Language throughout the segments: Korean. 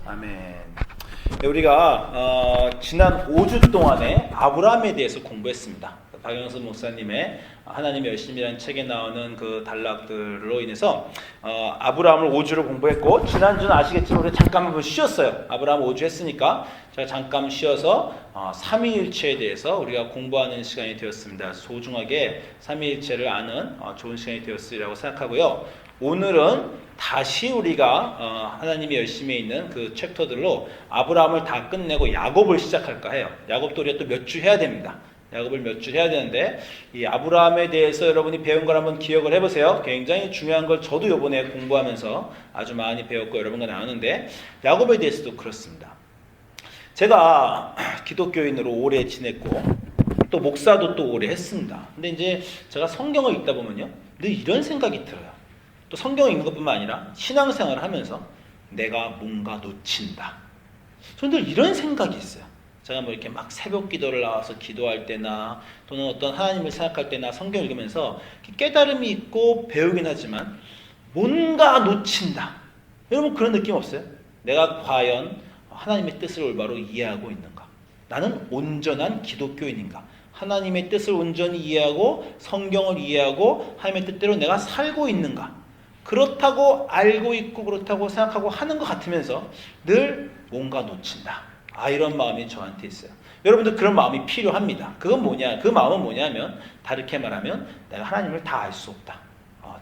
아멘. 네, 우리가 지난 5주 동안에 아브라함에 대해서 공부했습니다. 박영선 목사님의 하나님의 열심이라는 책에 나오는 그 단락들로 인해서 아브라함을 5주를 공부했고, 지난주는 아시겠지만 우리 잠깐 한번 쉬었어요. 아브라함 5주 했으니까 제가 잠깐 쉬어서 삼위일체에 대해서 우리가 공부하는 시간이 되었습니다. 소중하게 삼위일체를 아는 좋은 시간이 되었으리라고 생각하고요. 오늘은 다시 우리가 하나님의 열심에 있는 그 챕터들로 아브라함을 다 끝내고 야곱을 시작할까 해요. 야곱도 우리가 또 몇 주 해야 됩니다. 야곱을 몇 주 해야 되는데, 이 아브라함에 대해서 여러분이 배운 걸 한번 기억을 해보세요. 굉장히 중요한 걸 저도 이번에 공부하면서 아주 많이 배웠고 여러분과 나누는데, 야곱에 대해서도 그렇습니다. 제가 기독교인으로 오래 지냈고 또 목사도 또 오래 했습니다. 근데 이제 제가 성경을 읽다 보면요, 늘 이런 생각이 들어요. 또 성경을 읽는 것뿐만 아니라 신앙생활을 하면서 내가 뭔가 놓친다. 저는 늘 이런 생각이 있어요. 제가 뭐 이렇게 막 새벽 기도를 나와서 기도할 때나 또는 어떤 하나님을 생각할 때나 성경 읽으면서 깨달음이 있고 배우긴 하지만 뭔가 놓친다. 여러분 그런 느낌 없어요? 내가 과연 하나님의 뜻을 올바로 이해하고 있는가? 나는 온전한 기독교인인가? 하나님의 뜻을 온전히 이해하고 성경을 이해하고 하나님의 뜻대로 내가 살고 있는가? 그렇다고 알고 있고 그렇다고 생각하고 하는 것 같으면서 늘 뭔가 놓친다. 이런 마음이 저한테 있어요. 여러분들 그런 마음이 필요합니다. 그건 뭐냐? 그 마음은 뭐냐면, 다르게 말하면 내가 하나님을 다 알 수 없다.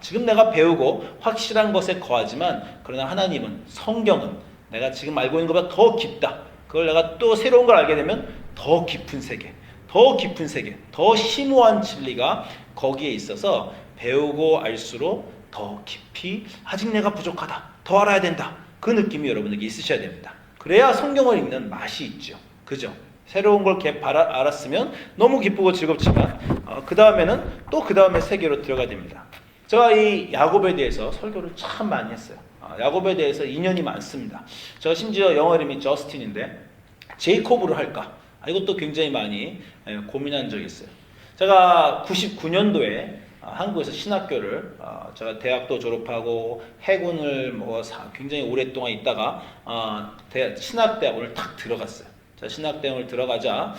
지금 내가 배우고 확실한 것에 거하지만, 그러나 하나님은, 성경은 내가 지금 알고 있는 것보다 더 깊다. 그걸 내가 또 새로운 걸 알게 되면 더 깊은 세계, 더 깊은 세계, 더 심오한 진리가 거기에 있어서 배우고 알수록 더 깊이 아직 내가 부족하다, 더 알아야 된다, 그 느낌이 여러분에게 있으셔야 됩니다. 그래야 성경을 읽는 맛이 있죠. 그죠? 새로운 걸 알았으면 너무 기쁘고 즐겁지만 그 다음에는 또 그 다음에 세계로 들어가야 됩니다. 제가 이 야곱에 대해서 설교를 참 많이 했어요. 야곱에 대해서 인연이 많습니다. 제가 심지어 영어 이름이 저스틴인데 제이콥으로 할까? 이것도 굉장히 많이 고민한 적이 있어요. 제가 99년도에 한국에서 신학교를 제가 대학도 졸업하고 해군을 굉장히 오랫동안 있다가 신학대학원을 딱 들어갔어요. 제가 신학대학원을 들어가자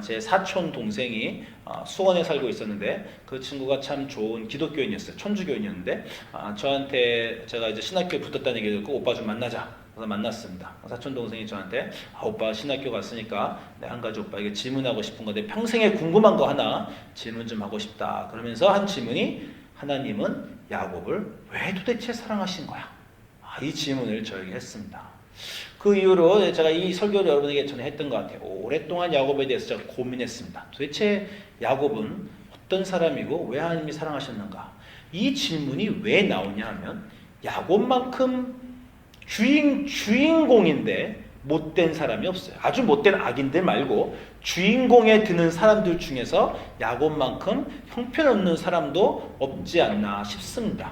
제 사촌 동생이 수원에 살고 있었는데, 그 친구가 참 좋은 기독교인이었어요. 천주교인이었는데 저한테, 제가 이제 신학교에 붙었다는 얘기를 듣고 오빠 좀 만나자. 그래서 만났습니다. 사촌 동생이 저한테 오빠 신학교 갔으니까 내가 한 가지 오빠에게 질문하고 싶은 건데, 평생에 궁금한 거 하나 질문 좀 하고 싶다. 그러면서 한 질문이, 하나님은 야곱을 왜 도대체 사랑하신 거야? 이 질문을 저에게 했습니다. 그 이후로 제가 이 설교를 여러분에게 전에 했던 것 같아요. 오랫동안 야곱에 대해서 제가 고민했습니다. 도대체 야곱은 어떤 사람이고 왜 하나님이 사랑하셨는가? 이 질문이 왜 나오냐 하면, 야곱만큼 주인공인데 못된 사람이 없어요. 아주 못된 악인들 말고 주인공에 드는 사람들 중에서 야곱만큼 형편없는 사람도 없지 않나 싶습니다.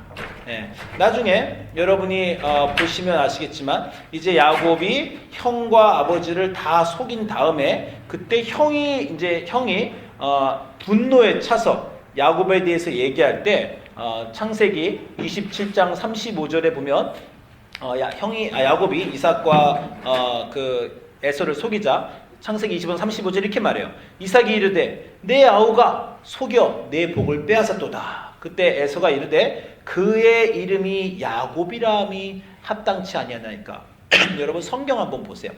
나중에 여러분이 보시면 아시겠지만, 이제 야곱이 형과 아버지를 다 속인 다음에, 그때 형이 분노에 차서 야곱에 대해서 얘기할 때 창세기 27장 35절에 보면 야곱이 이삭과 그 에서를 속이자 창세기 20장 35절 이렇게 말해요. 이삭이 이르되 내 아우가 속여 내 복을 빼앗았도다. 그때 에서가 이르되 그의 이름이 야곱이라함이 합당치 아니하나이까. 여러분 성경 한번 보세요.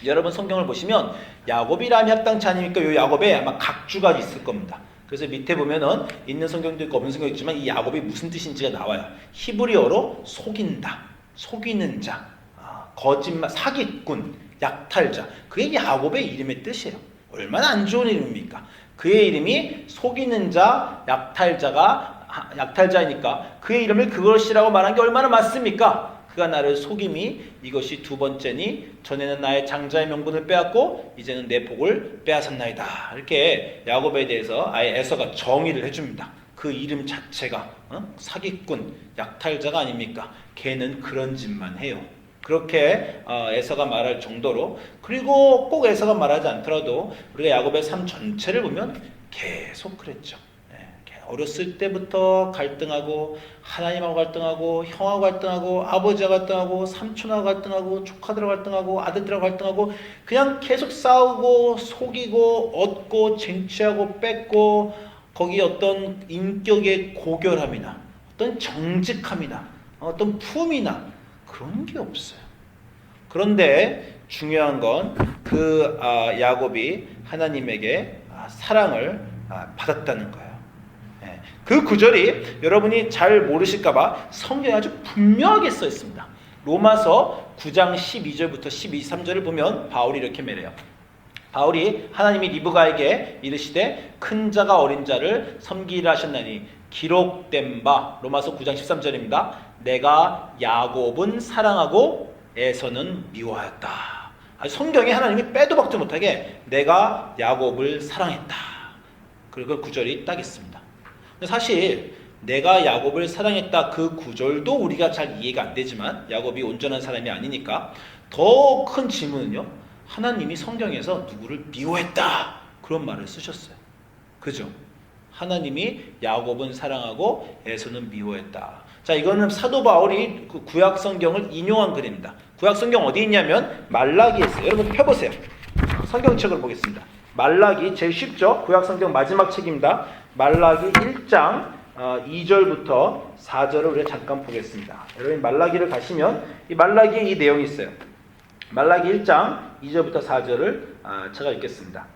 여러분 성경을 보시면 야곱이라함이 합당치 아니니까 이 야곱에 아마 각주가 있을 겁니다. 그래서 밑에 보면은 있는 성경도 있고 없는 성경도 있지만 이 야곱이 무슨 뜻인지가 나와요. 히브리어로 속인다, 속이는 자, 거짓말, 사기꾼, 약탈자. 그게 야곱의 이름의 뜻이에요. 얼마나 안 좋은 이름입니까? 그의 이름이 속이는 자, 약탈자이니까 그의 이름을 그것이라고 말한 게 얼마나 맞습니까? 그가 나를 속임이 이것이 두 번째니 전에는 나의 장자의 명분을 빼앗고 이제는 내 복을 빼앗았나이다. 이렇게 야곱에 대해서 아예 에서가 정의를 해줍니다. 그 이름 자체가 사기꾼, 약탈자가 아닙니까? 걔는 그런 짓만 해요. 그렇게 에서가 말할 정도로, 그리고 꼭 에서가 말하지 않더라도 우리가 야곱의 삶 전체를 보면 계속 그랬죠. 어렸을 때부터 갈등하고 하나님하고 갈등하고 형하고 갈등하고 아버지와 갈등하고 삼촌하고 갈등하고 조카들하고 갈등하고 아들들하고 갈등하고 그냥 계속 싸우고 속이고 얻고 쟁취하고 뺏고 거기 어떤 인격의 고결함이나 어떤 정직함이나 어떤 품이나 그런 게 없어요. 그런데 중요한 건 그 야곱이 하나님에게 사랑을 받았다는 거예요. 그 구절이 여러분이 잘 모르실까봐 성경에 아주 분명하게 써 있습니다. 로마서 9장 12절부터 13절을 보면 바울이 이렇게 말해요. 바울이 하나님이 리브가에게 이르시되 큰 자가 어린 자를 섬기라 하셨나니 기록된 바 로마서 9장 13절입니다. 내가 야곱은 사랑하고 에서는 미워하였다. 성경에 하나님이 빼도 박도 못하게 내가 야곱을 사랑했다. 그리고 구절이 딱 있습니다. 사실 내가 야곱을 사랑했다 그 구절도 우리가 잘 이해가 안 되지만 야곱이 온전한 사람이 아니니까 더 큰 질문은요. 하나님이 성경에서 누구를 미워했다 그런 말을 쓰셨어요. 그죠? 하나님이 야곱은 사랑하고 에서는 미워했다. 자, 이거는 사도 바울이 그 구약 성경을 인용한 글입니다. 구약 성경 어디 있냐면 말라기에 있어요. 여러분 펴보세요. 성경책을 보겠습니다. 말라기 제일 쉽죠? 구약 성경 마지막 책입니다. 말라기 1장 2절부터 4절을 우리가 잠깐 보겠습니다. 여러분 말라기를 가시면 이 말라기에 이 내용이 있어요. 말라기 1장 2절부터 4절을 제가 읽겠습니다.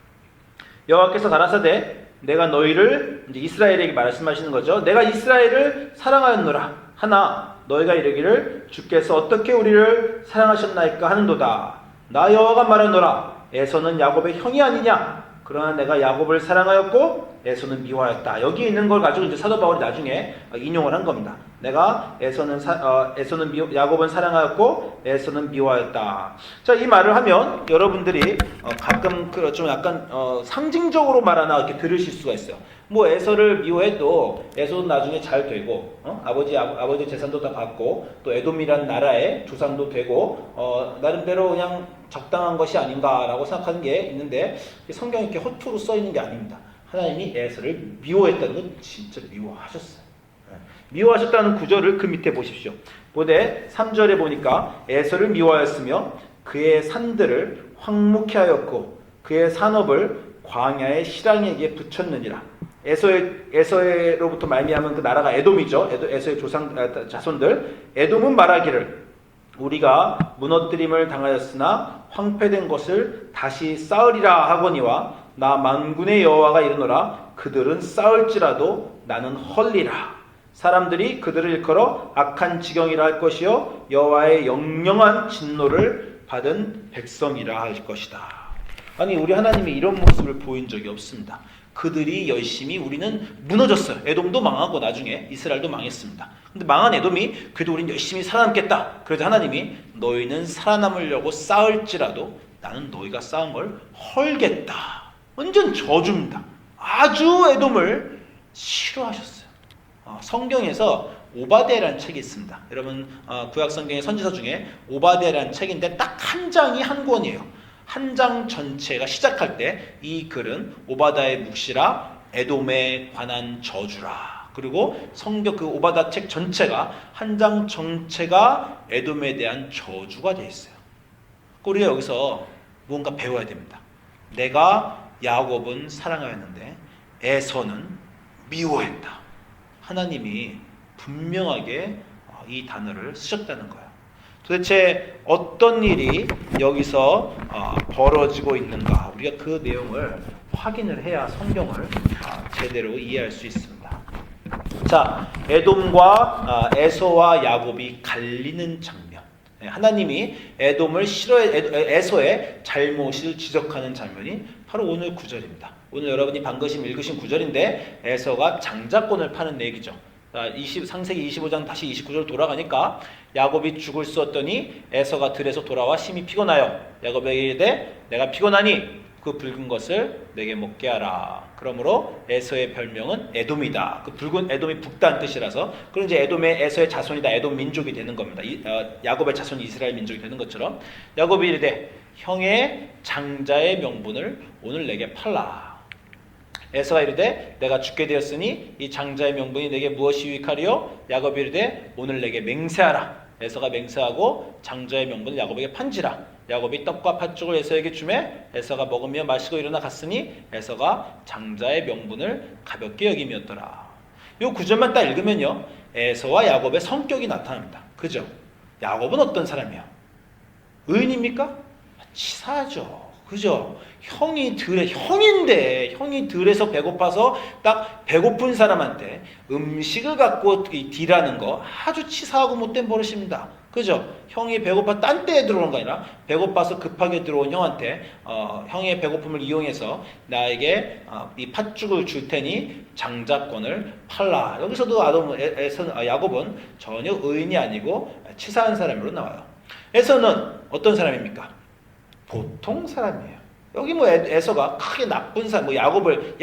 여호와께서 가라사대 내가 너희를 이제 이스라엘에게 말씀하시는 거죠. 내가 이스라엘을 사랑하였노라 하나 너희가 이르기를 주께서 어떻게 우리를 사랑하셨나이까 하는도다. 나 여호와가 말하노라 에서는 야곱의 형이 아니냐. 그러나 내가 야곱을 사랑하였고 에서는 미워하였다. 여기 있는 걸 가지고 이제 사도 바울이 나중에 인용을 한 겁니다. 내가 야곱은 사랑하였고 에서는 미워하였다. 자, 이 말을 하면 여러분들이 가끔 좀 약간 상징적으로 말하나 이렇게 들으실 수가 있어요. 뭐 에서를 미워해도 에서도 나중에 잘 되고 아버지 재산도 다 받고 또 에돔이란 나라의 조상도 되고 나름대로 그냥 적당한 것이 아닌가라고 생각하는 게 있는데 성경에 이렇게 허투루 써 있는 게 아닙니다. 하나님이 에서를 미워했다는 건 진짜 미워하셨어요. 미워하셨다는 구절을 그 밑에 보십시오. 보되 3절에 보니까 에서를 미워하였으며 그의 산들을 황무케 하였고 그의 산업을 광야의 실랑이에게 붙였느니라. 에서로부터 말미암은 그 나라가 에돔이죠. 에서의 자손들. 에돔은 말하기를 우리가 무너뜨림을 당하였으나 황폐된 것을 다시 쌓으리라 하거니와 나 만군의 여호와가 이르노라 그들은 쌓을지라도 나는 헐리라. 사람들이 그들을 일컬어 악한 지경이라 할 것이요 여호와의 영영한 진노를 받은 백성이라 할 것이다. 아니 우리 하나님이 이런 모습을 보인 적이 없습니다. 그들이 열심히 우리는 무너졌어요. 에돔도 망하고 나중에 이스라엘도 망했습니다. 근데 망한 에돔이 그래도 우리는 열심히 살아남겠다. 그래서 하나님이 너희는 살아남으려고 싸울지라도 나는 너희가 싸운 걸 헐겠다. 완전 저주입니다. 아주 에돔을 싫어하셨어요. 성경에서 오바댜라는 책이 있습니다. 여러분 구약 성경의 선지서 중에 오바댜라는 책인데 딱 한 장이 한 권이에요. 한 장 전체가 시작할 때 이 글은 오바댜의 묵시라 에돔에 관한 저주라. 그리고 성경 그 오바댜 책 전체가 한 장 전체가 에돔에 대한 저주가 되어 있어요. 우리가 여기서 무언가 배워야 됩니다. 내가 야곱은 사랑하였는데 에서는 미워했다. 하나님이 분명하게 이 단어를 쓰셨다는 거예요. 도대체 어떤 일이 여기서 벌어지고 있는가? 우리가 그 내용을 확인을 해야 성경을 제대로 이해할 수 있습니다. 자, 에돔과 에서와 야곱이 갈리는 장면. 하나님이 에돔을 에서의 잘못을 지적하는 장면이 바로 오늘 구절입니다. 오늘 여러분이 방금 읽으신 구절인데 에서가 장자권을 파는 얘기죠. 창세기 25장 다시 29절 돌아가니까 야곱이 죽을 수 없더니 에서가 들에서 돌아와 심히 피곤하여 야곱에게 이르되 내가 피곤하니 그 붉은 것을 내게 먹게 하라. 그러므로 에서의 별명은 에돔이다. 그 붉은 에돔이 붉다는 뜻이라서 그럼 이제 에돔의 에서의 자손이다. 에돔 민족이 되는 겁니다. 야곱의 자손이 이스라엘 민족이 되는 것처럼 야곱이 이르되 형의 장자의 명분을 오늘 내게 팔라. 에서가 이르되 내가 죽게 되었으니 이 장자의 명분이 내게 무엇이 유익하리요? 야곱이 이르되 오늘 내게 맹세하라. 에서가 맹세하고 장자의 명분을 야곱에게 판지라. 야곱이 떡과 팥죽을 에서에게 주매 에서가 먹으며 마시고 일어나 갔으니 에서가 장자의 명분을 가볍게 여김이었더라. 이 구절만 딱 읽으면요, 에서와 야곱의 성격이 나타납니다. 그죠? 야곱은 어떤 사람이야? 의인입니까? 치사하죠. 그죠? 형인데 형이 들에서 배고파서 딱 배고픈 사람한테 음식을 갖고 딜하는 거 아주 치사하고 못된 버릇입니다. 그죠? 형이 배고파 딴 때에 들어오는 거 아니라 배고파서 급하게 들어온 형한테 형의 배고픔을 이용해서 나에게 이 팥죽을 줄 테니 장자권을 팔라. 여기서도 야곱은 전혀 의인이 아니고 치사한 사람으로 나와요. 에서는 어떤 사람입니까? 보통 사람이에요. 여기 뭐 에서가 크게 나쁜 사람, 뭐 야곱을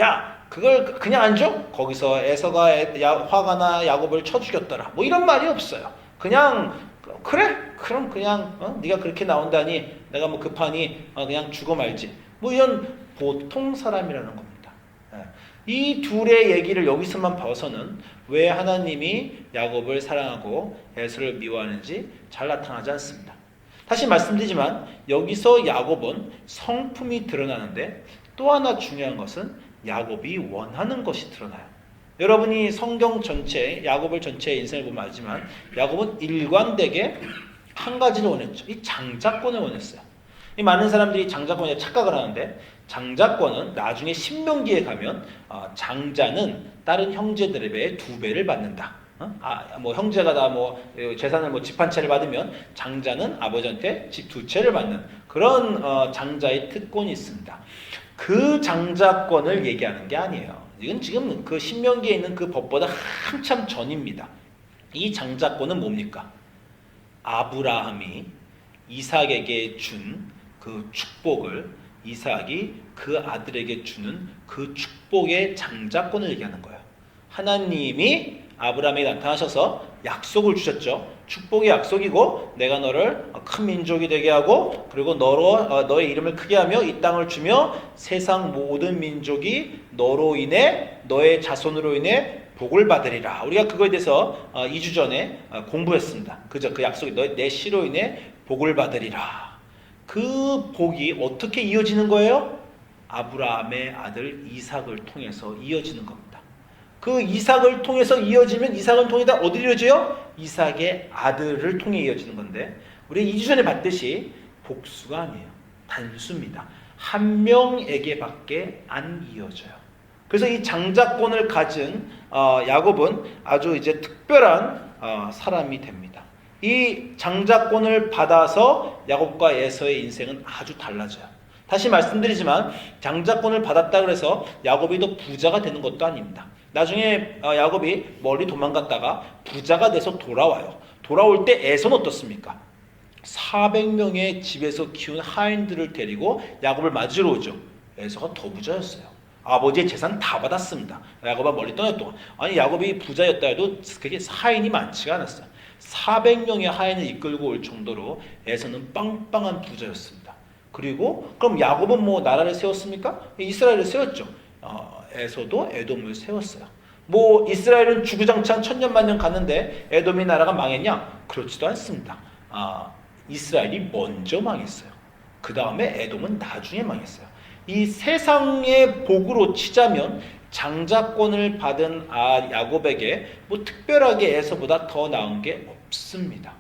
그걸 그냥 안 줘? 거기서 에서가 화가 나 야곱을 쳐 죽였더라. 뭐 이런 말이 없어요. 그냥 그래? 그럼 그냥 네가 그렇게 나온다니 내가 뭐 급하니 그냥 죽어 말지. 뭐 이런 보통 사람이라는 겁니다. 이 둘의 얘기를 여기서만 봐서는 왜 하나님이 야곱을 사랑하고 에서를 미워하는지 잘 나타나지 않습니다. 다시 말씀드리지만 여기서 야곱은 성품이 드러나는데 또 하나 중요한 것은 야곱이 원하는 것이 드러나요. 여러분이 성경 전체, 야곱을 전체의 인생을 보면 알지만 야곱은 일관되게 한 가지를 원했죠. 이 장자권을 원했어요. 이 많은 사람들이 장자권에 착각을 하는데 장자권은 나중에 신명기에 가면 장자는 다른 형제들에 비해 2배를 받는다. 뭐 형제가 다 뭐 재산을 뭐 집 한 채를 받으면 장자는 아버지한테 집 2채를 받는 그런 장자의 특권이 있습니다. 그 장자권을 얘기하는 게 아니에요. 이건 지금 그 신명기에 있는 그 법보다 한참 전입니다. 이 장자권은 뭡니까? 아브라함이 이삭에게 준 그 축복을 이삭이 그 아들에게 주는 그 축복의 장자권을 얘기하는 거예요. 하나님이 아브라함에게 나타나셔서 약속을 주셨죠. 축복의 약속이고 내가 너를 큰 민족이 되게 하고 그리고 너의 이름을 크게 하며 이 땅을 주며 세상 모든 민족이 너로 인해 너의 자손으로 인해 복을 받으리라. 우리가 그거에 대해서 2주 전에 공부했습니다. 그죠? 그 약속이 내 씨로 인해 복을 받으리라. 그 복이 어떻게 이어지는 거예요? 아브라함의 아들 이삭을 통해서 이어지는 겁니다. 그 이삭을 통해서 이어지면 이삭은 통해 어디로 이어져요? 이삭의 아들을 통해 이어지는 건데 우리 2주 전에 봤듯이 복수가 아니에요. 단수입니다. 한 명에게밖에 안 이어져요. 그래서 이 장자권을 가진 야곱은 아주 이제 특별한 사람이 됩니다. 이 장자권을 받아서 야곱과 에서의 인생은 아주 달라져요. 다시 말씀드리지만 장자권을 받았다 그래서 야곱이 더 부자가 되는 것도 아닙니다. 나중에 야곱이 멀리 도망갔다가 부자가 돼서 돌아와요. 돌아올 때 에서는 어떻습니까? 400명의 집에서 키운 하인들을 데리고 야곱을 맞으러 오죠. 에서가 더 부자였어요. 아버지의 재산 다 받았습니다. 야곱아 멀리 떠날 동안. 아니 야곱이 부자였다 해도 그게 하인이 많지가 않았어요. 400명의 하인을 이끌고 올 정도로 에서는 빵빵한 부자였습니다. 그리고 그럼 야곱은 뭐 나라를 세웠습니까? 이스라엘을 세웠죠. 에서도 에돔을 세웠어요. 뭐 이스라엘은 주구장창 천년만년 갔는데 에돔이 나라가 망했냐? 그렇지도 않습니다. 이스라엘이 먼저 망했어요. 그 다음에 에돔은 나중에 망했어요. 이 세상의 복으로 치자면 장자권을 받은 야곱에게 뭐 특별하게 에서보다 더 나은 게 없습니다.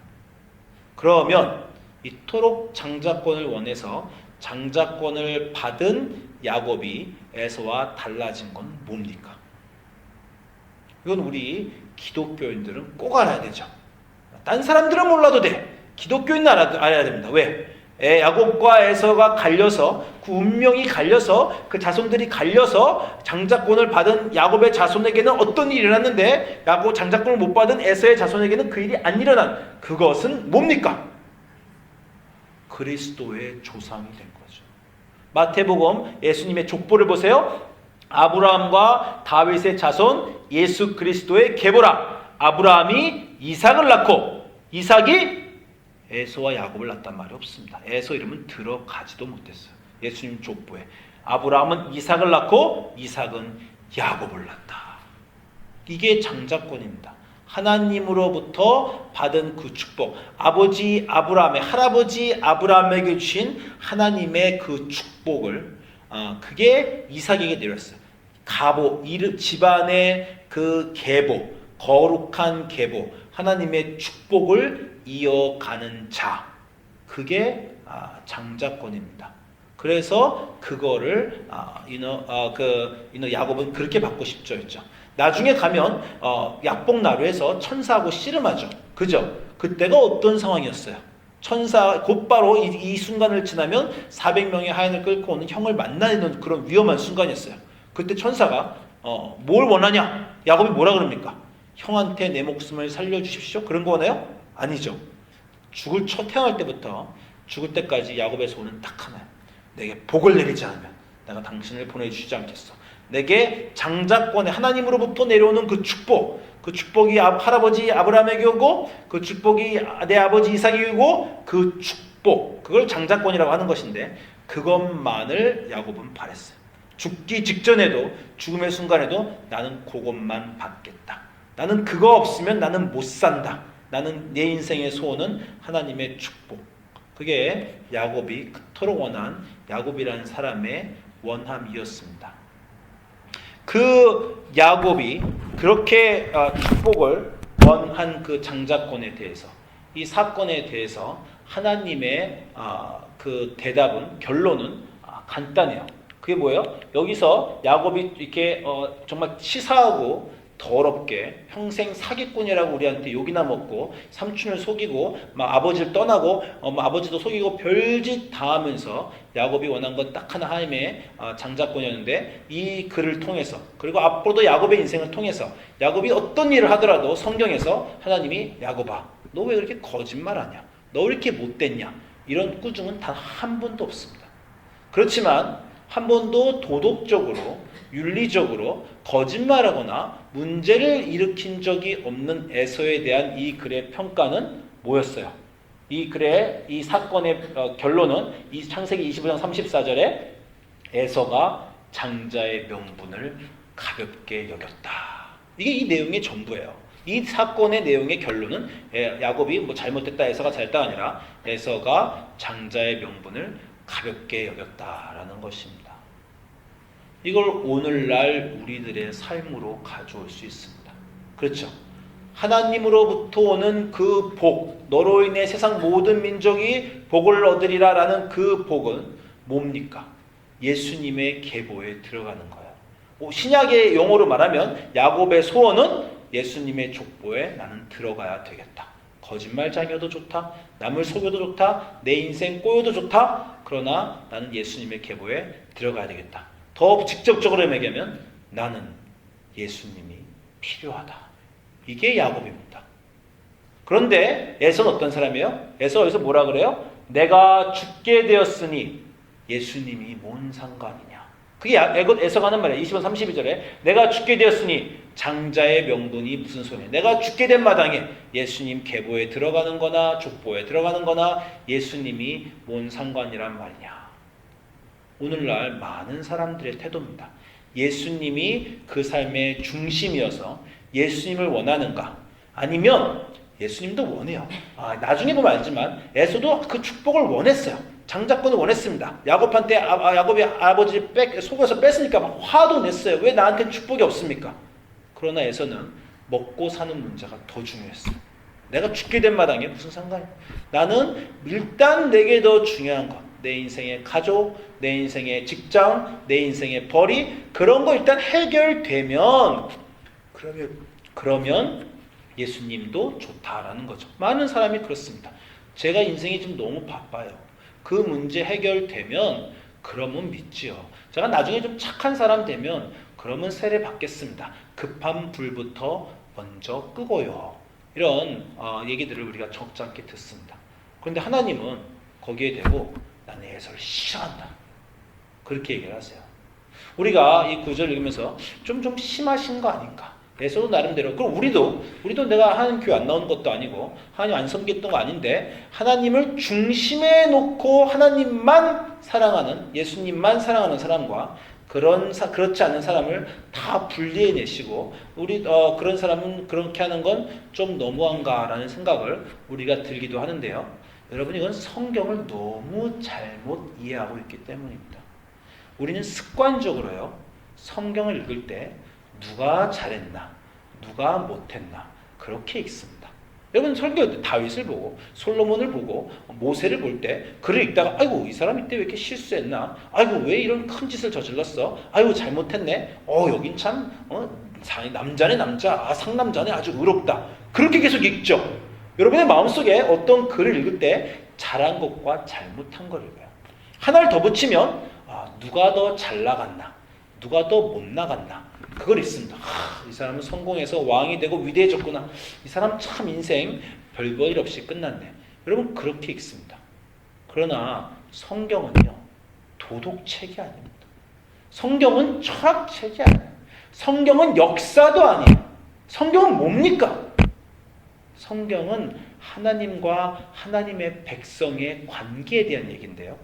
그러면 이토록 장자권을 원해서 장자권을 받은 야곱이 에서와 달라진 건 뭡니까? 이건 우리 기독교인들은 꼭 알아야 되죠. 딴 사람들은 몰라도 돼. 기독교인은 알아야 됩니다. 왜? 야곱과 에서가 갈려서 그 운명이 갈려서 그 자손들이 갈려서 장자권을 받은 야곱의 자손에게는 어떤 일이 일어났는데 야곱 장자권을 못 받은 에서의 자손에게는 그 일이 안 일어난 그것은 뭡니까? 그리스도의 조상이 된 거죠. 마태복음 예수님의 족보를 보세요. 아브라함과 다윗의 자손 예수 그리스도의 계보라. 아브라함이 이삭을 낳고 이삭이 에서와 야곱을 낳았단 말이 없습니다. 에서 이름은 들어가지도 못했어요. 예수님 족보에. 아브라함은 이삭을 낳고 이삭은 야곱을 낳았다. 이게 장자권입니다. 하나님으로부터 받은 그 축복, 아버지 아브라함의 할아버지 아브라함에게 주신 하나님의 그 축복을 그게 이삭에게 내렸어요. 가보, 집안의 그 계보, 거룩한 계보, 하나님의 축복을 이어가는 자, 그게 장자권입니다. 그래서 그거를 야곱은 그렇게 받고 싶죠 했죠. 나중에 가면 약복나루에서 천사하고 씨름하죠. 그죠? 그때가 어떤 상황이었어요? 천사 곧바로 이 순간을 지나면 400명의 하인을 끌고 오는 형을 만나는 그런 위험한 순간이었어요. 그때 천사가 뭘 원하냐? 야곱이 뭐라 그럽니까? 형한테 내 목숨을 살려주십시오. 그런 거 원해요? 아니죠. 태어날 때부터 죽을 때까지 야곱의 소원은 딱 하나예요. 내게 복을 내리지 않으면 내가 당신을 보내주시지 않겠어. 내게 장자권에 하나님으로부터 내려오는 그 축복이 할아버지 아브라함에게 오고 그 축복이 내 아버지 이삭에게 오고 그 축복, 그걸 장자권이라고 하는 것인데 그것만을 야곱은 바랬어요. 죽기 직전에도, 죽음의 순간에도 나는 그것만 받겠다. 나는 그거 없으면 나는 못 산다. 나는 내 인생의 소원은 하나님의 축복. 그게 야곱이 그토록 원한 야곱이라는 사람의 원함이었습니다. 그 야곱이 그렇게 축복을 원한 그 장자권에 대해서, 이 사건에 대해서 하나님의 그 대답은, 결론은 간단해요. 그게 뭐예요? 여기서 야곱이 이렇게 정말 치사하고 더럽게 평생 사기꾼이라고 우리한테 욕이나 먹고 삼촌을 속이고 막 아버지를 떠나고 아버지도 속이고 별짓 다 하면서 야곱이 원한 건 딱 하나, 하나님의 장자권이었는데, 이 글을 통해서, 그리고 앞으로도 야곱의 인생을 통해서 야곱이 어떤 일을 하더라도 성경에서 하나님이 야곱아 너 왜 그렇게 거짓말하냐, 너 왜 이렇게 못됐냐, 이런 꾸중은 단 한 번도 없습니다. 그렇지만 한 번도 도덕적으로, 윤리적으로 거짓말하거나 문제를 일으킨 적이 없는 에서에 대한 이 글의 평가는 뭐였어요? 이 글의, 이 사건의 결론은 이 창세기 25장 34절에 에서가 장자의 명분을 가볍게 여겼다. 이게 이 내용의 전부예요. 이 사건의 내용의 결론은 야곱이 뭐 잘못됐다, 에서가 잘했다 아니라 에서가 장자의 명분을 가볍게 여겼다라는 것입니다. 이걸 오늘날 우리들의 삶으로 가져올 수 있습니다. 그렇죠? 하나님으로부터 오는 그 복, 너로 인해 세상 모든 민족이 복을 얻으리라 라는 그 복은 뭡니까? 예수님의 계보에 들어가는 거예요. 신약의 용어로 말하면 야곱의 소원은 예수님의 족보에 나는 들어가야 되겠다. 거짓말장이어도 좋다, 남을 속여도 좋다, 내 인생 꼬여도 좋다, 그러나 나는 예수님의 계보에 들어가야 되겠다. 더 직접적으로 얘기하면 나는 예수님이 필요하다. 이게 야곱입니다. 그런데 에서는 어떤 사람이에요? 에서 여기서 뭐라 그래요? 내가 죽게 되었으니 예수님이 뭔 상관이냐. 그게 에서가 하는 말이에요. 20번 32절에 내가 죽게 되었으니 장자의 명분이 무슨 소리냐. 내가 죽게 된 마당에 예수님 계보에 들어가는 거나 족보에 들어가는 거나 예수님이 뭔 상관이란 말이냐. 오늘날 많은 사람들의 태도입니다. 예수님이 그 삶의 중심이어서 예수님을 원하는가? 아니면 예수님도 원해요. 나중에 보면 알지만 에서도 그 축복을 원했어요. 장자권을 원했습니다. 야곱한테 야곱이 아버지 속여서 뺐으니까 막 화도 냈어요. 왜 나한테 축복이 없습니까? 그러나 에서는 먹고 사는 문제가 더 중요했어요. 내가 죽게 된 마당에 무슨 상관이야? 나는 일단 내게 더 중요한 것, 내 인생의 가족, 내 인생의 직장, 내 인생의 벌이, 그런 거 일단 해결되면 그러면 예수님도 좋다라는 거죠. 많은 사람이 그렇습니다. 제가 인생이 좀 너무 바빠요. 그 문제 해결되면 그러면 믿지요. 제가 나중에 좀 착한 사람 되면 그러면 세례 받겠습니다. 급한 불부터 먼저 끄고요. 이런 얘기들을 우리가 적잖게 듣습니다. 그런데 하나님은 거기에 대고 나는 에서를 싫어한다. 그렇게 얘기를 하세요. 우리가 이 구절을 읽으면서 좀 심하신 거 아닌가? 에서도 나름대로. 그럼 우리도 내가 하나님 교회 안 나오는 것도 아니고 하나님 안 섬겼던 거 아닌데 하나님을 중심에 놓고 하나님만 사랑하는, 예수님만 사랑하는 사람과 그렇지 않은 사람을 다 분리해내시고 그런 사람은 그렇게 하는 건 좀 너무한가라는 생각을 우리가 들기도 하는데요. 여러분, 이건 성경을 너무 잘못 이해하고 있기 때문입니다. 우리는 습관적으로요, 성경을 읽을 때 누가 잘했나, 누가 못했나 그렇게 읽습니다. 여러분, 설교 다윗을 보고 솔로몬을 보고 모세를 볼 때 글을 읽다가 아이고 이 사람 이때 왜 이렇게 실수했나, 아이고 왜 이런 큰 짓을 저질렀어, 아이고 잘못했네, 여긴 참 남자네 남자, 상남자네 아주 의롭다, 그렇게 계속 읽죠. 여러분의 마음속에 어떤 글을 읽을 때 잘한 것과 잘못한 걸 읽어요. 하나를 더 붙이면 누가 더 잘 나갔나, 누가 더 못 나갔나 그걸 읽습니다. 이 사람은 성공해서 왕이 되고 위대해졌구나, 이 사람 참 인생 별 볼 일 없이 끝났네. 여러분, 그렇게 읽습니다. 그러나 성경은요, 도덕책이 아닙니다. 성경은 철학책이 아니에요. 성경은 역사도 아니에요. 성경은 뭡니까? 성경은 하나님과 하나님의 백성의 관계에 대한 얘기인데요,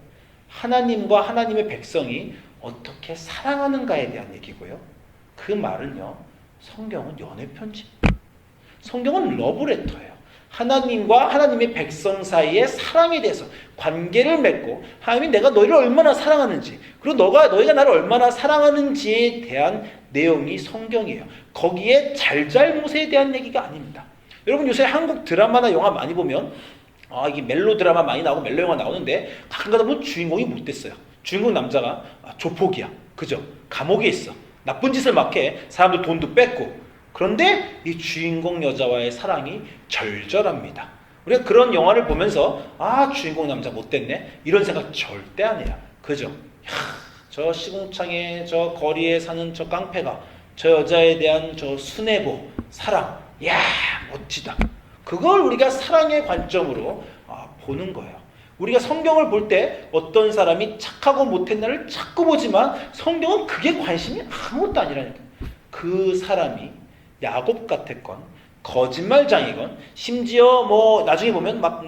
하나님과 하나님의 백성이 어떻게 사랑하는가에 대한 얘기고요. 그 말은요, 성경은 연애편지입니다. 성경은 러브레터예요. 하나님과 하나님의 백성 사이의 사랑에 대해서 관계를 맺고, 하나님이 내가 너희를 얼마나 사랑하는지, 그리고 너희가 나를 얼마나 사랑하는지에 대한 내용이 성경이에요. 거기에 잘잘못에 대한 얘기가 아닙니다. 여러분, 요새 한국 드라마나 영화 많이 보면 이게 멜로 드라마 많이 나오고 멜로 영화 나오는데 가끔 가다 보면 주인공이 못됐어요. 주인공 남자가 조폭이야. 그죠? 감옥에 있어. 나쁜 짓을 막 해. 사람들 돈도 뺏고. 그런데 이 주인공 여자와의 사랑이 절절합니다. 우리가 그런 영화를 보면서 주인공 남자 못됐네, 이런 생각 절대 안 해요. 그죠? 저 시궁창에 저 거리에 사는 저 깡패가 저 여자에 대한 저 순애보 사랑, 멋지다. 그걸 우리가 사랑의 관점으로 보는 거예요. 우리가 성경을 볼 때 어떤 사람이 착하고 못했나를 자꾸 보지만 성경은 그게 관심이 아무것도 아니라니까. 그 사람이 야곱 같았건 거짓말장이건 심지어 나중에 보면 막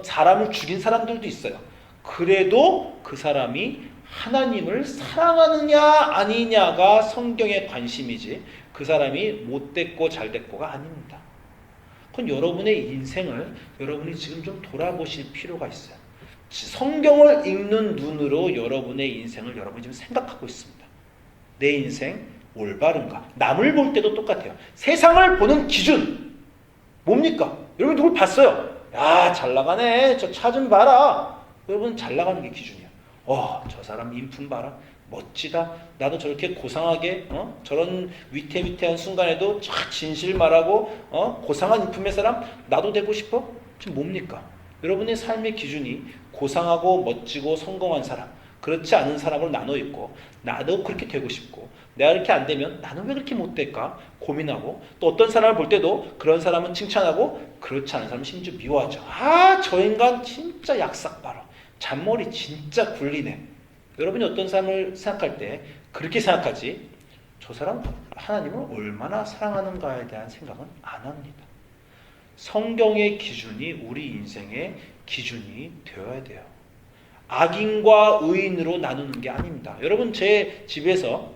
사람을 죽인 사람들도 있어요. 그래도 그 사람이 하나님을 사랑하느냐 아니냐가 성경의 관심이지 그 사람이 못됐고 잘됐고가 아닙니다. 그건 여러분의 인생을 여러분이 지금 좀 돌아보실 필요가 있어요. 성경을 읽는 눈으로 여러분의 인생을 여러분이 지금 생각하고 있습니다. 내 인생 올바른가? 남을 볼 때도 똑같아요. 세상을 보는 기준 뭡니까? 여러분 누굴 봤어요? 잘 나가네, 저 차 좀 봐라. 여러분 잘 나가는 게 기준이야. 저 사람 인품 봐라, 멋지다. 나도 저렇게 고상하게 저런 위태위태한 순간에도 진실 말하고 고상한 인품의 사람 나도 되고 싶어? 지금 뭡니까? 여러분의 삶의 기준이 고상하고 멋지고 성공한 사람, 그렇지 않은 사람으로 나눠 있고, 나도 그렇게 되고 싶고, 내가 이렇게 안 되면 나는 왜 그렇게 못 될까 고민하고, 또 어떤 사람을 볼 때도 그런 사람은 칭찬하고 그렇지 않은 사람은 심지어 미워하죠. 저 인간 진짜 약삭 봐라, 잔머리 진짜 굴리네. 여러분이 어떤 사람을 생각할 때 그렇게 생각하지, 저 사람 하나님을 얼마나 사랑하는가에 대한 생각은 안 합니다. 성경의 기준이 우리 인생의 기준이 되어야 돼요. 악인과 의인으로 나누는 게 아닙니다. 여러분, 제 집에서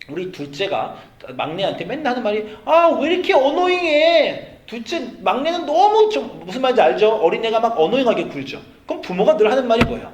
우리 둘째가 막내한테 맨날 하는 말이 왜 이렇게 어노잉해. 둘째 막내는 너무 무슨 말인지 알죠? 어린애가 막 어노잉하게 굴죠. 그럼 부모가 늘 하는 말이 뭐예요?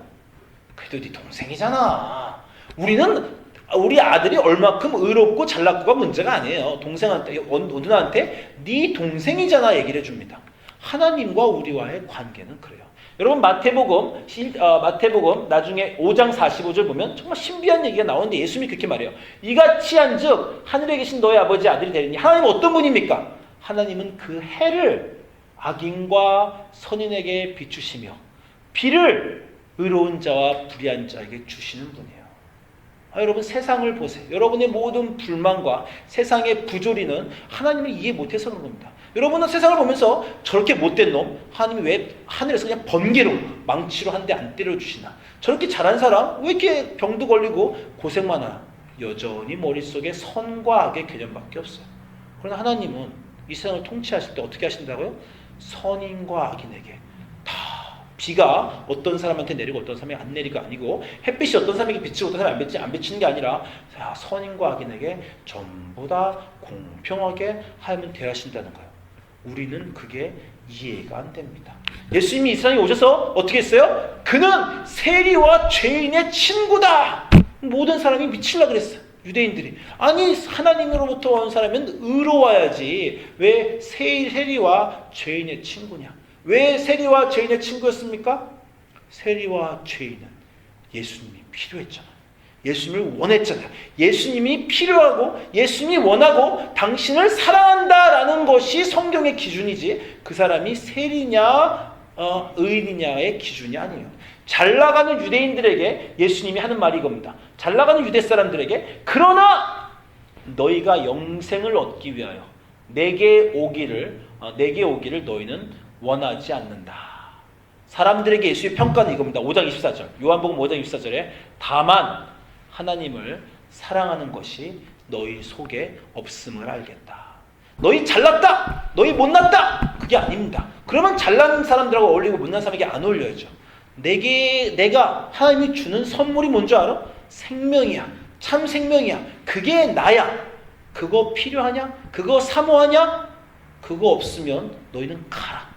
그래도 네 동생이잖아. 우리 아들이 얼마큼 의롭고 잘났고가 문제가 아니에요. 동생한테, 누나한테 네 동생이잖아 얘기를 해줍니다. 하나님과 우리와의 관계는 그래요. 여러분, 마태복음 나중에 5장 45절 보면 정말 신비한 얘기가 나오는데 예수님이 그렇게 말해요. 이같이 한즉 하늘에 계신 너의 아버지 아들이 되리니. 하나님은 어떤 분입니까? 하나님은 그 해를 악인과 선인에게 비추시며 비를 의로운 자와 불의한 자에게 주시는 분이에요. 여러분, 세상을 보세요. 여러분의 모든 불만과 세상의 부조리는 하나님을 이해 못해서 그런 겁니다. 여러분은 세상을 보면서 저렇게 못된 놈, 하나님이 왜 하늘에서 그냥 번개로 망치로 한 대 안 때려주시나, 저렇게 잘한 사람 왜 이렇게 병도 걸리고 고생만 하나. 여전히 머릿속에 선과 악의 개념밖에 없어요. 그러나 하나님은 이 세상을 통치하실 때 어떻게 하신다고요? 선인과 악인에게 다 비가 어떤 사람한테 내리고 어떤 사람에게 안 내리가 아니고 햇빛이 어떤 사람에게 비치고 어떤 사람에게 안 비치는 게 아니라 선인과 악인에게 전부 다 공평하게 하나님은 대하신다는 거예요. 우리는 그게 이해가 안 됩니다. 예수님이 이 세상에 오셔서 어떻게 했어요? 그는 세리와 죄인의 친구다. 모든 사람이 미치려고 그랬어요. 유대인들이. 아니 하나님으로부터 온 사람은 의로워야지 왜 세리와 죄인의 친구냐? 왜 세리와 죄인의 친구였습니까? 세리와 죄인은 예수님이 필요했잖아요. 예수님을 원했잖아요. 예수님이 필요하고 예수님이 원하고 당신을 사랑한다라는 것이 성경의 기준이지 그 사람이 세리냐 의인이냐의 기준이 아니에요. 잘 나가는 유대인들에게 예수님이 하는 말이 이겁니다. 잘 나가는 유대 사람들에게 그러나 너희가 영생을 얻기 위하여 내게 오기를 너희는 원하지 않는다. 사람들에게 예수의 평가는 이겁니다. 5장 24절 요한복음 5장 24절에 다만 하나님을 사랑하는 것이 너희 속에 없음을 알겠다. 너희 잘났다. 너희 못났다. 그게 아닙니다. 그러면 잘난 사람들하고 어울리고 못난 사람에게 안 어울려야죠. 내가 하나님이 주는 선물이 뭔지 알아? 생명이야. 참 생명이야. 그게 나야. 그거 필요하냐? 그거 사모하냐? 그거 없으면 너희는 가라.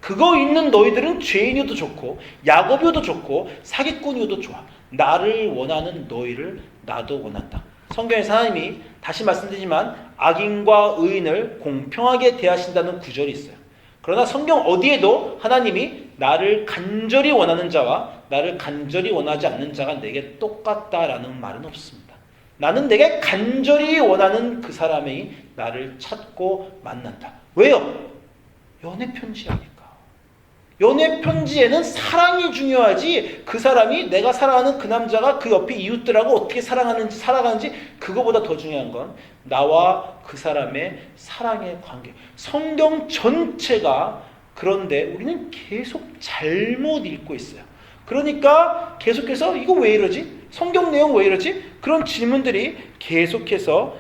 그거 있는 너희들은 죄인이어도 좋고 야곱이어도 좋고 사기꾼이어도 좋아. 나를 원하는 너희를 나도 원한다. 성경에서 하나님이 다시 말씀드리지만 악인과 의인을 공평하게 대하신다는 구절이 있어요. 그러나 성경 어디에도 하나님이 나를 간절히 원하는 자와 나를 간절히 원하지 않는 자가 내게 똑같다라는 말은 없습니다. 나는 내게 간절히 원하는 그 사람이 나를 찾고 만난다. 왜요? 연애 편지라니까. 연애 편지에는 사랑이 중요하지 그 사람이 내가 사랑하는 그 남자가 그 옆에 이웃들하고 어떻게 살아가는지 그거보다 더 중요한 건 나와 그 사람의 사랑의 관계. 성경 전체가 그런데 우리는 계속 잘못 읽고 있어요. 그러니까 계속해서 이거 왜 이러지? 성경 내용 왜 이러지? 그런 질문들이 계속해서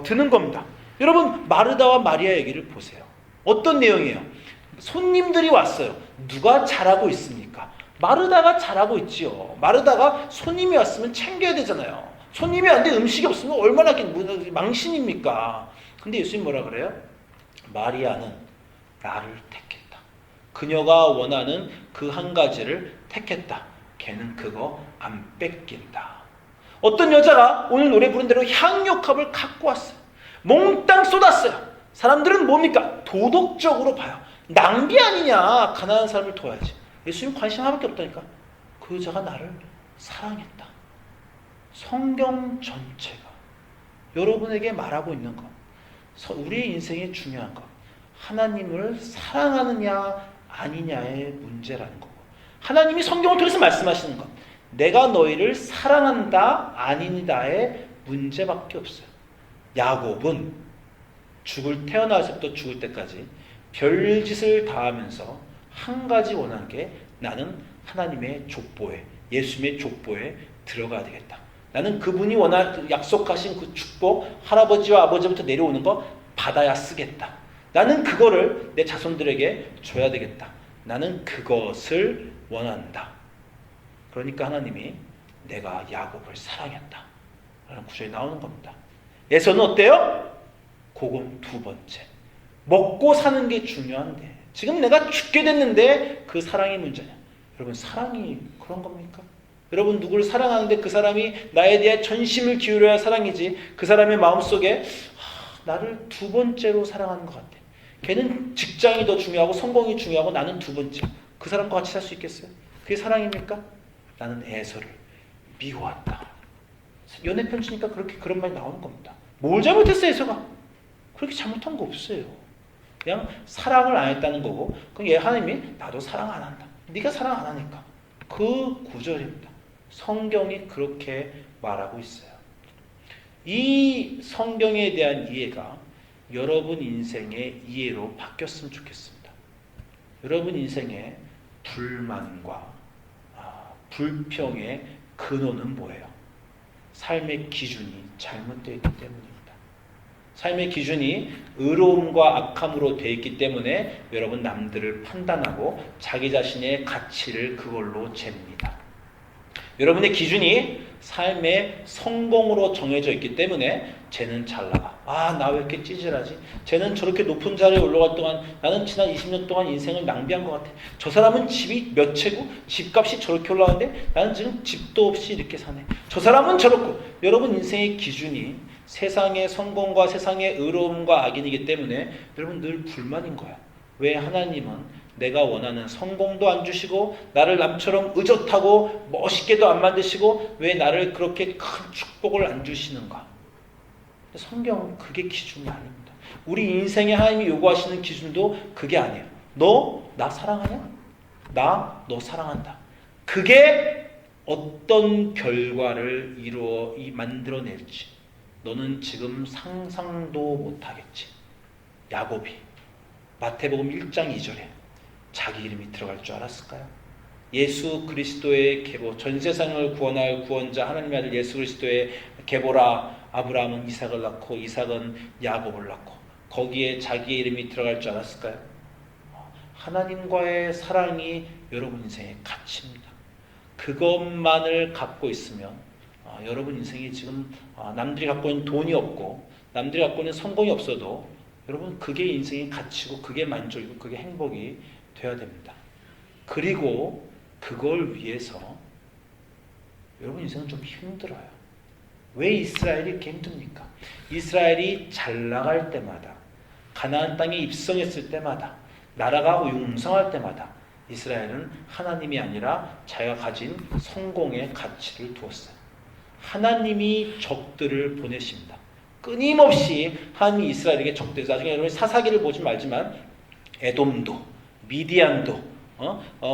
드는 겁니다. 여러분 마르다와 마리아 얘기를 보세요. 어떤 내용이에요? 손님들이 왔어요. 누가 잘하고 있습니까? 마르다가 잘하고 있지요. 마르다가 손님이 왔으면 챙겨야 되잖아요. 손님이 왔는데 음식이 없으면 얼마나 망신입니까? 근데 예수님 뭐라 그래요? 마리아는 나를 택했다. 그녀가 원하는 그 한 가지를 택했다. 걔는 그거 안 뺏긴다. 어떤 여자가 오늘 노래 부른 대로 향유컵을 갖고 왔어요. 몽땅 쏟았어요. 사람들은 뭡니까? 도덕적으로 봐요. 낭비 아니냐. 가난한 사람을 도와야지. 예수님 관심 하나밖에 없다니까. 그 여자가 나를 사랑했다. 성경 전체가 여러분에게 말하고 있는 것, 우리의 인생에 중요한 것, 하나님을 사랑하느냐 아니냐의 문제라는 거고, 하나님이 성경을 통해서 말씀하시는 것, 내가 너희를 사랑한다 아니다의 문제밖에 없어요. 야곱은 태어나서부터 죽을 때까지 별짓을 다하면서 한 가지 원한 게 나는 하나님의 족보에, 예수님의 족보에 들어가야 되겠다. 나는 그분이 약속하신 그 축복, 할아버지와 아버지부터 내려오는 거 받아야 쓰겠다. 나는 그거를 내 자손들에게 줘야 되겠다. 나는 그것을 원한다. 그러니까 하나님이 내가 야곱을 사랑했다 라는 구절이 나오는 겁니다. 에서는 어때요? 그건 두 번째. 먹고 사는 게 중요한데 지금 내가 죽게 됐는데 그 사랑이 문제냐? 여러분 사랑이 그런 겁니까? 여러분 누구를 사랑하는데 그 사람이 나에 대해 전심을 기울여야 사랑이지 그 사람의 마음속에 나를 두 번째로 사랑하는 것 같아. 걔는 직장이 더 중요하고 성공이 중요하고 나는 두 번째. 그 사람과 같이 살 수 있겠어요? 그게 사랑입니까? 나는 에서를 미워한다. 연애 편지니까 그렇게 그런 말이 나오는 겁니다. 뭘 잘못했어요 에서가? 그렇게 잘못한 거 없어요. 그냥 사랑을 안 했다는 거고 그럼 얘 하나님이 나도 사랑 안 한다. 네가 사랑 안 하니까. 그 구절입니다. 성경이 그렇게 말하고 있어요. 이 성경에 대한 이해가 여러분 인생의 이해로 바뀌었으면 좋겠습니다. 여러분 인생의 불만과 불평의 근원은 뭐예요? 삶의 기준이 잘못되어 있기 때문입니다. 삶의 기준이 의로움과 악함으로 되어 있기 때문에 여러분 남들을 판단하고 자기 자신의 가치를 그걸로 잽니다. 여러분의 기준이 삶의 성공으로 정해져 있기 때문에 쟤는 잘 나가. 아, 나 왜 이렇게 찌질하지? 쟤는 저렇게 높은 자리에 올라갈 동안 나는 지난 20년 동안 인생을 낭비한 것 같아. 저 사람은 집이 몇 채고 집값이 저렇게 올라가는데 나는 지금 집도 없이 이렇게 사네. 저 사람은 저렇고. 여러분 인생의 기준이 세상의 성공과 세상의 의로움과 악인이기 때문에 여러분 늘 불만인 거야. 왜 하나님은 내가 원하는 성공도 안 주시고 나를 남처럼 의젓하고 멋있게도 안 만드시고 왜 나를 그렇게 큰 축복을 안 주시는가? 성경은 그게 기준이 아닙니다. 우리 인생에 하나님이 요구하시는 기준도 그게 아니에요. 너 나 사랑하냐? 나 너 사랑한다. 그게 어떤 결과를 만들어낼지 너는 지금 상상도 못하겠지. 야곱이 마태복음 1장 2절에 자기 이름이 들어갈 줄 알았을까요? 예수 그리스도의 계보, 전 세상을 구원할 구원자 하나님의 아들 예수 그리스도의 계보라. 아브라함은 이삭을 낳고 이삭은 야곱을 낳고 거기에 자기의 이름이 들어갈 줄 알았을까요? 하나님과의 사랑이 여러분 인생의 가치입니다. 그것만을 갖고 있으면 여러분 인생이 지금 남들이 갖고 있는 돈이 없고 남들이 갖고 있는 성공이 없어도 여러분 그게 인생의 가치고 그게 만족이고 그게 행복이 되어야 됩니다. 그리고 그걸 위해서 여러분 인생은 좀 힘들어요. 왜 이스라엘이 이렇게 힘듭니까? 이스라엘이 잘 나갈 때마다 가나안 땅에 입성했을 때마다 나라가 융성할 때마다 이스라엘은 하나님이 아니라 자기가 가진 성공의 가치를 두었어요. 하나님이 적들을 보내십니다. 끊임없이 하나님이 이스라엘에게 적들이 나중에 여러분 사사기를 보지 말지만 에돔도 미디안도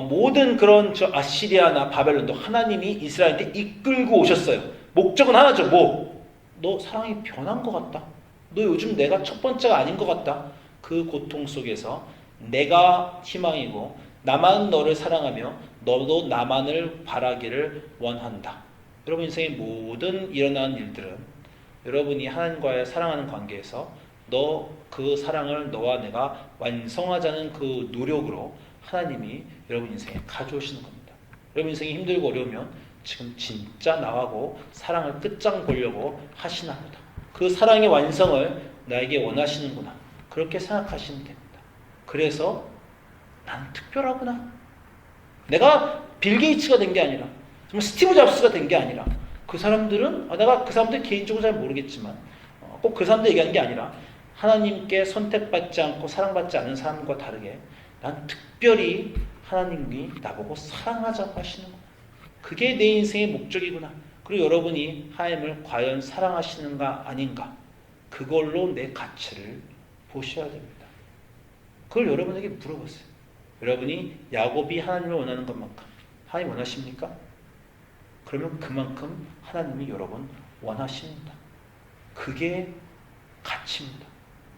모든 그런 아시리아나 바벨론도 하나님이 이스라엘한테 이끌고 오셨어요. 목적은 하나죠. 너 사랑이 변한 것 같다. 너 요즘 내가 첫 번째가 아닌 것 같다. 그 고통 속에서 내가 희망이고 나만 너를 사랑하며 너도 나만을 바라기를 원한다. 여러분 인생의 모든 일어나는 일들은 여러분이 하나님과의 사랑하는 관계에서 그 사랑을 너와 내가 완성하자는 그 노력으로 하나님이 여러분 인생에 가져오시는 겁니다. 여러분 인생이 힘들고 어려우면 지금 진짜 나하고 사랑을 끝장 보려고 하시나 보다. 그 사랑의 완성을 나에게 원하시는구나. 그렇게 생각하시면 됩니다. 그래서 난 특별하구나. 내가 빌 게이츠가 된 게 아니라 정말 스티브 잡스가 된 게 아니라 그 사람들은 내가 그 사람들 개인적으로 잘 모르겠지만 꼭 그 사람들 얘기하는 게 아니라 하나님께 선택받지 않고 사랑받지 않은 사람과 다르게 난 특별히 하나님이 나보고 사랑하자고 하시는 거야. 그게 내 인생의 목적이구나. 그리고 여러분이 하나님을 과연 사랑하시는가 아닌가 그걸로 내 가치를 보셔야 됩니다. 그걸 여러분에게 물어보세요. 여러분이 야곱이 하나님을 원하는 것만큼 하나님 원하십니까? 그러면 그만큼 하나님이 여러분 원하십니다. 그게 가치입니다.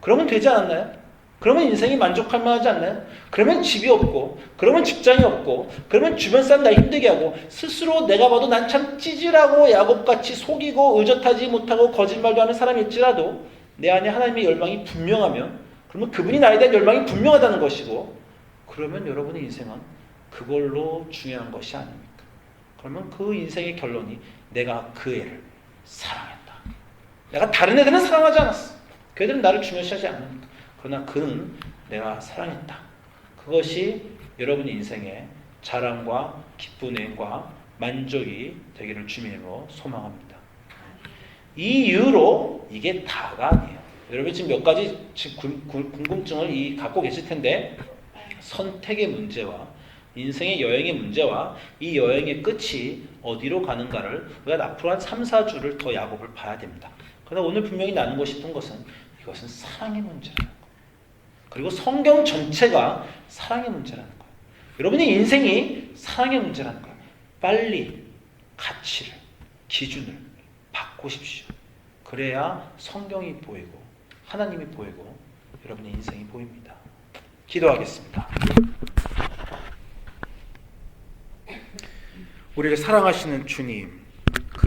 그러면 되지 않았나요? 그러면 인생이 만족할 만하지 않나요? 그러면 집이 없고 그러면 직장이 없고 그러면 주변 사람 나 힘들게 하고 스스로 내가 봐도 난 참 찌질하고 야곱같이 속이고 의젓하지 못하고 거짓말도 하는 사람일지라도 내 안에 하나님의 열망이 분명하면 그러면 그분이 나에 대한 열망이 분명하다는 것이고 그러면 여러분의 인생은 그걸로 중요한 것이 아닙니까? 그러면 그 인생의 결론이 내가 그 애를 사랑했다. 내가 다른 애들은 사랑하지 않았어. 그 애들은 나를 중요시하지 않으니까. 그러나 그는 내가 사랑했다. 그것이 여러분의 인생의 자랑과 기쁨과 만족이 되기를 주님으로 소망합니다. 이 이유로 이게 다가 아니에요. 여러분 지금 몇 가지 궁금증을 갖고 계실 텐데 선택의 문제와 인생의 여행의 문제와 이 여행의 끝이 어디로 가는가를 우리가 앞으로 한 3, 4주를 더 야곱을 봐야 됩니다. 그러나 오늘 분명히 나누고 싶은 것은 이것은 사랑의 문제라는 거예요. 그리고 성경 전체가 사랑의 문제라는 거예요. 여러분의 인생이 사랑의 문제라는 거예요. 빨리 가치를, 기준을 바꾸십시오. 그래야 성경이 보이고 하나님이 보이고 여러분의 인생이 보입니다. 기도하겠습니다. 우리를 사랑하시는 주님,